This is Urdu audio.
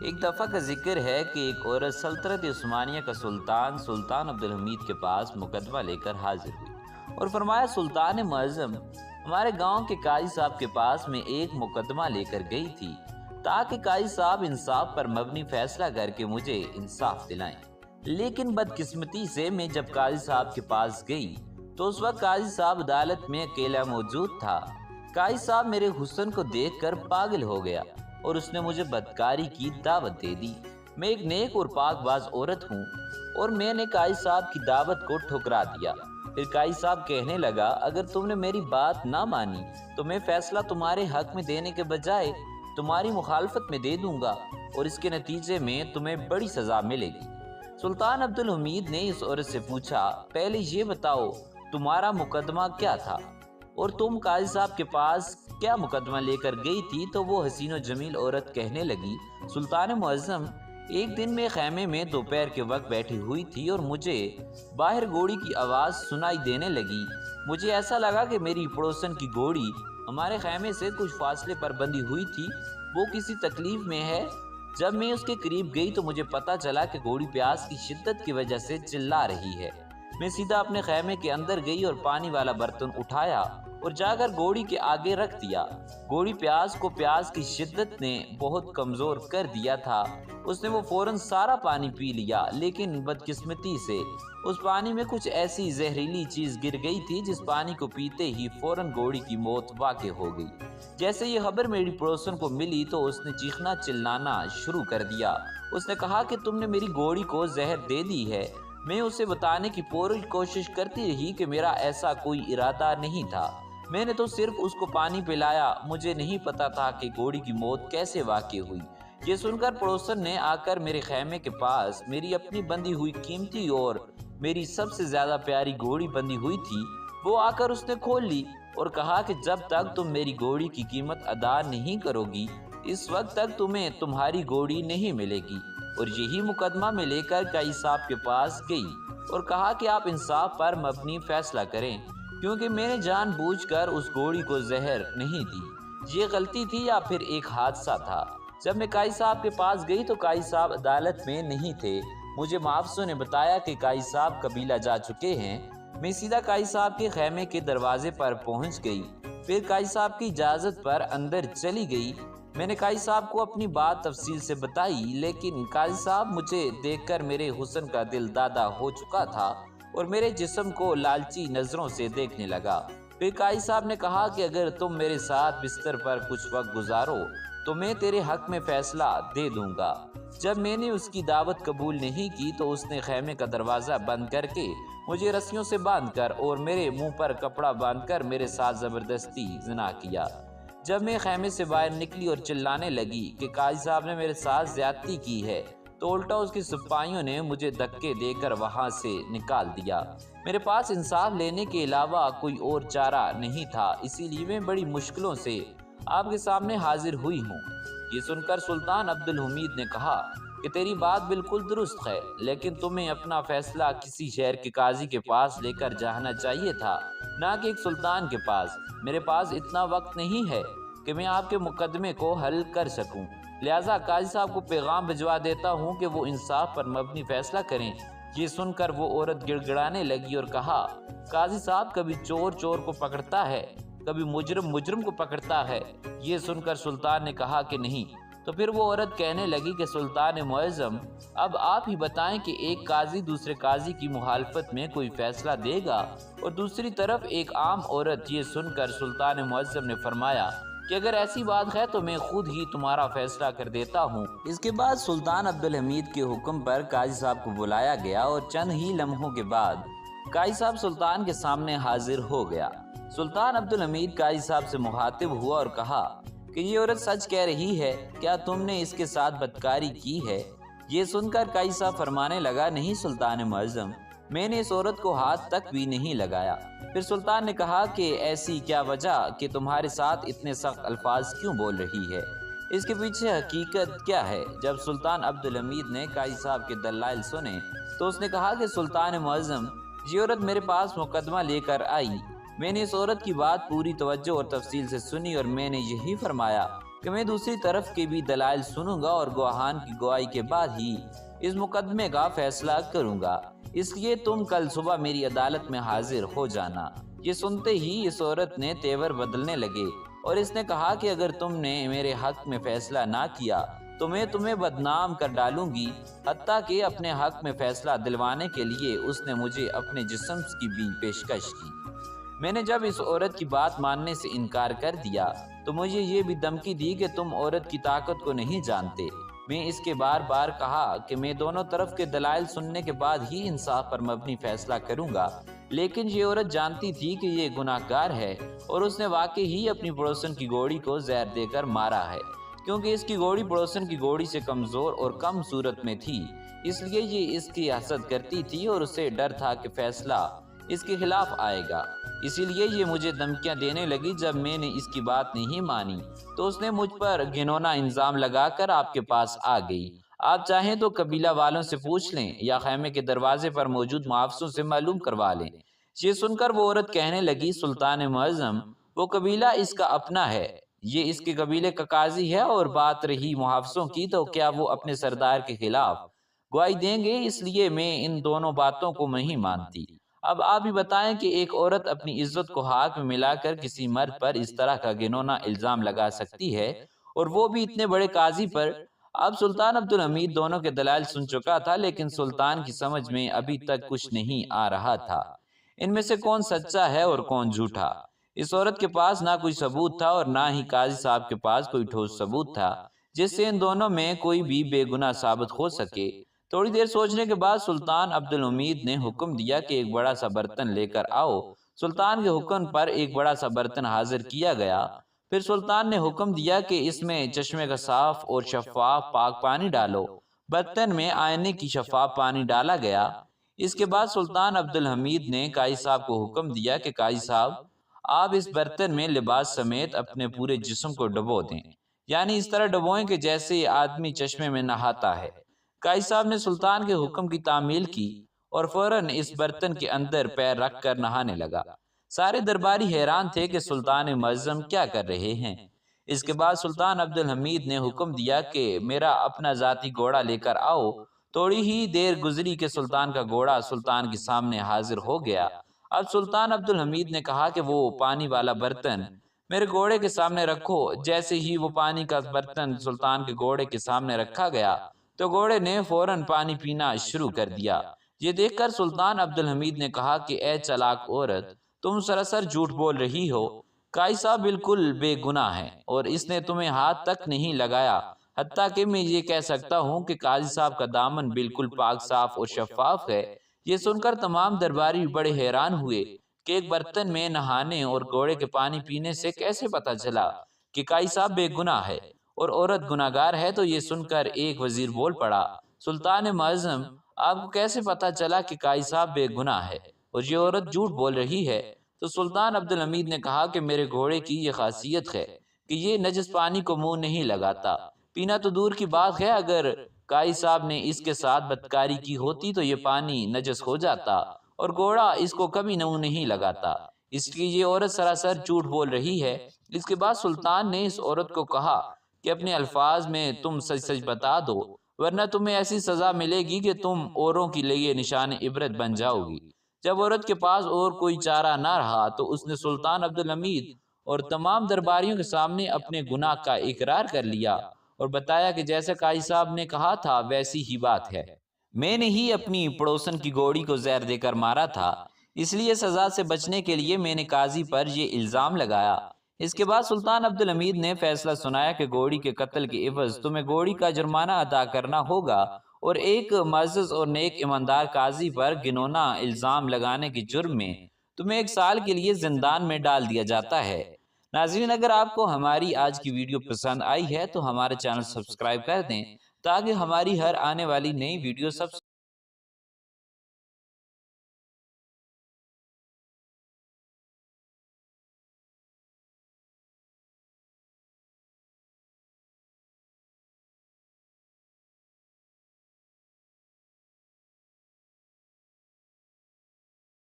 ایک دفعہ کا ذکر ہے کہ ایک عورت سلطنت عثمانیہ کا سلطان عبدالحمید کے پاس مقدمہ لے کر حاضر ہوئی اور فرمایا، سلطان معظم، ہمارے گاؤں کے قاضی صاحب کے پاس میں ایک مقدمہ لے کر گئی تھی تاکہ قاضی صاحب انصاف پر مبنی فیصلہ کر کے مجھے انصاف دلائیں۔ لیکن بدقسمتی سے میں جب قاضی صاحب کے پاس گئی تو اس وقت قاضی صاحب عدالت میں اکیلا موجود تھا۔ قاضی صاحب میرے حسن کو دیکھ کر پاگل ہو گیا اور اس نے مجھے بدکاری کی دعوت دے دی۔ میں ایک نیک اور پاک باز عورت ہوں اور میں نے قاضی صاحب کی دعوت کو ٹھکرا دیا۔ پھر قاضی صاحب کہنے لگا، اگر تم نے میری بات نہ مانی تو میں فیصلہ تمہارے حق میں دینے کے بجائے تمہاری مخالفت میں دے دوں گا اور اس کے نتیجے میں تمہیں بڑی سزا ملے گی۔ سلطان عبدالحمید نے اس عورت سے پوچھا، پہلے یہ بتاؤ تمہارا مقدمہ کیا تھا اور تم قاضی صاحب کے پاس کیا مقدمہ لے کر گئی تھی؟ تو وہ حسین و جمیل عورت کہنے لگی، سلطان معظم، ایک دن میں خیمے میں دوپہر کے وقت بیٹھی ہوئی تھی اور مجھے باہر گھوڑی کی آواز سنائی دینے لگی۔ مجھے ایسا لگا کہ میری پڑوسن کی گھوڑی ہمارے خیمے سے کچھ فاصلے پر بندھی ہوئی تھی، وہ کسی تکلیف میں ہے۔ جب میں اس کے قریب گئی تو مجھے پتا چلا کہ گھوڑی پیاس کی شدت کی وجہ سے چلا رہی ہے۔ میں سیدھا اپنے خیمے کے اندر گئی اور پانی والا برتن اٹھایا اور جا کر گھوڑی کے آگے رکھ دیا۔ گھوڑی پیاس کی شدت نے بہت کمزور کر دیا تھا۔ اس نے وہ فوراً سارا پانی پی لیا، لیکن بدقسمتی سے اس پانی میں کچھ ایسی زہریلی چیز گر گئی تھی جس پانی کو پیتے ہی فوراً گھوڑی کی موت واقع ہو گئی۔ جیسے یہ خبر میری پڑوسن کو ملی تو اس نے چیخنا چلانا شروع کر دیا۔ اس نے کہا کہ تم نے میری گھوڑی کو زہر دے دی ہے۔ میں اسے بتانے کی پوری کوشش کرتی رہی کہ میرا ایسا کوئی ارادہ نہیں تھا، میں نے تو صرف اس کو پانی پلایا، مجھے نہیں پتا تھا کہ گھوڑی کی موت کیسے واقع ہوئی۔ یہ سن کر پڑوسن نے آ کر میرے خیمے کے پاس میری اپنی بندھی ہوئی قیمتی اور میری سب سے زیادہ پیاری گھوڑی بندھی ہوئی تھی، وہ آ کر اس نے کھول لی اور کہا کہ جب تک تم میری گھوڑی کی قیمت ادا نہیں کرو گی اس وقت تک تمہیں تمہاری گھوڑی نہیں ملے گی۔ اور یہی مقدمہ میں لے کر قاضی صاحب کے پاس گئی اور کہا کہ آپ انصاف پر مبنی فیصلہ کریں، کیونکہ میں نے جان بوجھ کر اس گھوڑی کو زہر نہیں دی۔ یہ غلطی تھی یا پھر ایک حادثہ تھا؟ جب میں قاضی صاحب کے پاس گئی تو قاضی صاحب عدالت میں نہیں تھے۔ مجھے محافظوں نے بتایا کہ قاضی صاحب قبیلہ جا چکے ہیں۔ میں سیدھا قاضی صاحب کے خیمے کے دروازے پر پہنچ گئی، پھر قاضی صاحب کی اجازت پر اندر چلی گئی۔ میں نے قاضی صاحب کو اپنی بات تفصیل سے بتائی، لیکن قاضی صاحب مجھے دیکھ کر میرے حسن کا دل دادا ہو چکا تھا اور میرے جسم کو لالچی نظروں سے دیکھنے لگا۔ پھر قاضی صاحب نے کہا کہ اگر تم میرے ساتھ بستر پر کچھ وقت گزارو تو میں تیرے حق میں فیصلہ دے دوں گا۔ جب میں نے اس کی دعوت قبول نہیں کی تو اس نے خیمے کا دروازہ بند کر کے مجھے رسیوں سے باندھ کر اور میرے منہ پر کپڑا باندھ کر میرے ساتھ زبردستی زنا کیا۔ جب میں خیمے سے باہر نکلی اور چلانے لگی کہ قاضی صاحب نے میرے ساتھ زیادتی کی ہے تو الٹا اس کے سپاہیوں نے مجھے دھکے دے کر وہاں سے نکال دیا۔ میرے پاس انصاف لینے کے علاوہ کوئی اور چارہ نہیں تھا، اسی لیے میں بڑی مشکلوں سے آپ کے سامنے حاضر ہوئی ہوں۔ یہ سن کر سلطان عبدالحمید نے کہا کہ تیری بات بالکل درست ہے، لیکن تمہیں اپنا فیصلہ کسی شہر کے قاضی کے پاس لے کر جانا چاہیے تھا، نہ کہ ایک سلطان کے پاس۔ میرے پاس اتنا وقت نہیں ہے کہ میں آپ کے مقدمے کو حل کر سکوں، لہٰذا قاضی صاحب کو پیغام بھجوا دیتا ہوں کہ وہ انصاف پر مبنی فیصلہ کریں۔ یہ سن کر وہ عورت گڑ گڑانے لگی اور کہا، قاضی صاحب کبھی چور چور کو پکڑتا ہے، کبھی مجرم مجرم کو پکڑتا ہے۔ یہ سن کر سلطان نے کہا کہ نہیں۔ تو پھر وہ عورت کہنے لگی کہ سلطان معظم، اب آپ ہی بتائیں کہ ایک قاضی دوسرے قاضی کی مخالفت میں کوئی فیصلہ دے گا اور دوسری طرف ایک عام عورت۔ یہ سن کر سلطان معظم نے فرمایا کہ اگر ایسی بات ہے تو میں خود ہی تمہارا فیصلہ کر دیتا ہوں۔ اس کے بعد سلطان عبدالحمید کے حکم پر قاضی صاحب کو بلایا گیا اور چند ہی لمحوں کے بعد قاضی صاحب سلطان کے سامنے حاضر ہو گیا۔ سلطان عبدالحمید قاضی صاحب سے مخاطب ہوا اور کہا کہ یہ عورت سچ کہہ رہی ہے، کیا تم نے اس کے ساتھ بدکاری کی ہے؟ یہ سن کر قاضی صاحب فرمانے لگا، نہیں سلطان معظم، میں نے اس عورت کو ہاتھ تک بھی نہیں لگایا۔ پھر سلطان نے کہا کہ ایسی کیا وجہ کہ تمہارے ساتھ اتنے سخت الفاظ کیوں بول رہی ہے؟ اس کے پیچھے حقیقت کیا ہے؟ جب سلطان عبدالحمید نے قاضی صاحب کے دلائل سنے تو اس نے کہا کہ سلطان معظم، یہ عورت میرے پاس مقدمہ لے کر آئی، میں نے اس عورت کی بات پوری توجہ اور تفصیل سے سنی اور میں نے یہی فرمایا کہ میں دوسری طرف کے بھی دلائل سنوں گا اور گواہان کی گواہی کے بعد ہی اس مقدمے کا فیصلہ کروں گا، اس لیے تم کل صبح میری عدالت میں حاضر ہو جانا۔ یہ سنتے ہی اس عورت نے تیور بدلنے لگے اور اس نے کہا کہ اگر تم نے میرے حق میں فیصلہ نہ کیا تو میں تمہیں بدنام کر ڈالوں گی۔ حتیٰ کہ اپنے حق میں فیصلہ دلوانے کے لیے اس نے مجھے اپنے جسم کی بھی پیشکش کی۔ میں نے جب اس عورت کی بات ماننے سے انکار کر دیا تو مجھے یہ بھی دھمکی دی کہ تم عورت کی طاقت کو نہیں جانتے۔ میں اس کے بار بار کہا کہ میں دونوں طرف کے دلائل سننے کے بعد ہی انصاف پر مبنی فیصلہ کروں گا، لیکن یہ عورت جانتی تھی کہ یہ گناہ گار ہے اور اس نے واقعی ہی اپنی پڑوسن کی گھوڑی کو زہر دے کر مارا ہے، کیونکہ اس کی گھوڑی پڑوسن کی گھوڑی سے کمزور اور کم صورت میں تھی، اس لیے یہ اس کی حسد کرتی تھی اور اسے ڈر تھا کہ فیصلہ اس کے خلاف آئے گا۔ اسی لیے یہ مجھے دھمکیاں دینے لگی۔ جب میں نے اس کی بات نہیں مانی تو اس نے مجھ پر گھنونا الزام لگا کر آپ کے پاس آ گئی۔ آپ چاہیں تو قبیلہ والوں سے پوچھ لیں یا خیمے کے دروازے پر موجود محافظوں سے معلوم کروا لیں۔ یہ سن کر وہ عورت کہنے لگی، سلطان معظم، وہ قبیلہ اس کا اپنا ہے، یہ اس کے قبیلے کا قاضی ہے، اور بات رہی محافظوں کی تو کیا وہ اپنے سردار کے خلاف گواہی دیں گے؟ اس لیے میں ان دونوں باتوں کو نہیں مانتی۔ اب آپ ہی بتائیں کہ ایک عورت اپنی عزت کو ہاتھ میں ملا کر کسی مرد پر اس طرح کا گھنونا الزام لگا سکتی ہے، اور وہ بھی اتنے بڑے قاضی پر۔ اب سلطان عبدالحمید دونوں کے دلائل سن چکا تھا، لیکن سلطان کی سمجھ میں ابھی تک کچھ نہیں آ رہا تھا، ان میں سے کون سچا ہے اور کون جھوٹا۔ اس عورت کے پاس نہ کوئی ثبوت تھا اور نہ ہی قاضی صاحب کے پاس کوئی ٹھوس ثبوت تھا جس سے ان دونوں میں کوئی بھی بے گناہ ثابت ہو سکے۔ تھوڑی دیر سوچنے کے بعد سلطان عبدالحمید نے حکم دیا کہ ایک بڑا سا برتن لے کر آؤ۔ سلطان کے حکم پر ایک بڑا سا برتن حاضر کیا گیا۔ پھر سلطان نے حکم دیا کہ اس میں چشمے کا صاف اور شفاف پاک پانی ڈالو۔ برتن میں آئینے کی شفاف پانی ڈالا گیا۔ اس کے بعد سلطان عبدالحمید نے قاضی صاحب کو حکم دیا کہ قاضی صاحب، آپ اس برتن میں لباس سمیت اپنے پورے جسم کو ڈبو دیں، یعنی اس طرح ڈبوئیں کہ جیسے آدمی چشمے میں نہاتا ہے۔ قاضی صاحب نے سلطان کے حکم کی تعمیل کی اور فوراً اس برتن کے اندر پیر رکھ کر نہانے لگا۔ سارے درباری حیران تھے کہ سلطان معظم کیا کر رہے ہیں۔ اس کے بعد سلطان عبدالحمید نے حکم دیا کہ میرا اپنا ذاتی گھوڑا لے کر آؤ۔ تھوڑی ہی دیر گزری کہ سلطان کا گھوڑا سلطان کے سامنے حاضر ہو گیا۔ اب سلطان عبدالحمید نے کہا کہ وہ پانی والا برتن میرے گھوڑے کے سامنے رکھو۔ جیسے ہی وہ پانی کا برتن سلطان کے گھوڑے کے سامنے رکھا گیا تو گھوڑے نے فوراً پانی پینا شروع کر دیا۔ یہ دیکھ کر سلطان عبدالحمید نے کہا کہ اے چالاک عورت، تم سراسر جھوٹ بول رہی ہو۔ قاضی صاحب بالکل بے گناہ ہیں اور اس نے تمہیں ہاتھ تک نہیں لگایا۔ حتیٰ کہ میں یہ کہہ سکتا ہوں کہ قاضی صاحب کا دامن بالکل پاک صاف اور شفاف ہے۔ یہ سن کر تمام درباری بڑے حیران ہوئے کہ ایک برتن میں نہانے اور گھوڑے کے پانی پینے سے کیسے پتہ چلا کہ قاضی صاحب بے گناہ ہے اور عورت گناہ گار ہے۔ تو یہ سن کر ایک وزیر بول پڑا، سلطان معظم، آپ کو کیسے پتہ چلا کہ قاضی صاحب بے گناہ ہے اور یہ عورت جھوٹ بول رہی ہے؟ تو سلطان عبدالحمید نے کہا کہ میرے گھوڑے کی یہ خاصیت ہے کہ یہ نجس پانی کو منہ نہیں لگاتا۔ پینا تو دور کی بات ہے، اگر قاضی صاحب نے اس کے ساتھ بدکاری کی ہوتی تو یہ پانی نجس ہو جاتا، اور گھوڑا اس کو کبھی منہ نہیں لگاتا، اس لیے یہ عورت سراسر جھوٹ بول رہی ہے۔ اس کے بعد سلطان نے اس عورت کو کہا کہ اپنے الفاظ میں تم سچ سچ بتا دو، ورنہ تمہیں ایسی سزا ملے گی کہ تم اوروں کے لیے نشان عبرت بن جاؤ گی۔ جب عورت کے پاس اور کوئی چارہ نہ رہا تو اس نے سلطان عبدالحمید اور تمام درباریوں کے سامنے اپنے گناہ کا اقرار کر لیا اور بتایا کہ جیسے قاضی صاحب نے کہا تھا ویسی ہی بات ہے، میں نے ہی اپنی پڑوسن کی گھوڑی کو زہر دے کر مارا تھا، اس لیے سزا سے بچنے کے لیے میں نے قاضی پر یہ الزام لگایا۔ اس کے بعد سلطان عبدالحمید نے فیصلہ سنایا کہ گھوڑی کے قتل کے عوض تمہیں گھوڑی کا جرمانہ ادا کرنا ہوگا، اور ایک معزز اور نیک ایماندار قاضی پر گھنونا الزام لگانے کے جرم میں تمہیں 1 سال کے لیے زندان میں ڈال دیا جاتا ہے۔ ناظرین، اگر آپ کو ہماری آج کی ویڈیو پسند آئی ہے تو ہمارے چینل سبسکرائب کر دیں تاکہ ہماری ہر آنے والی نئی ویڈیو سب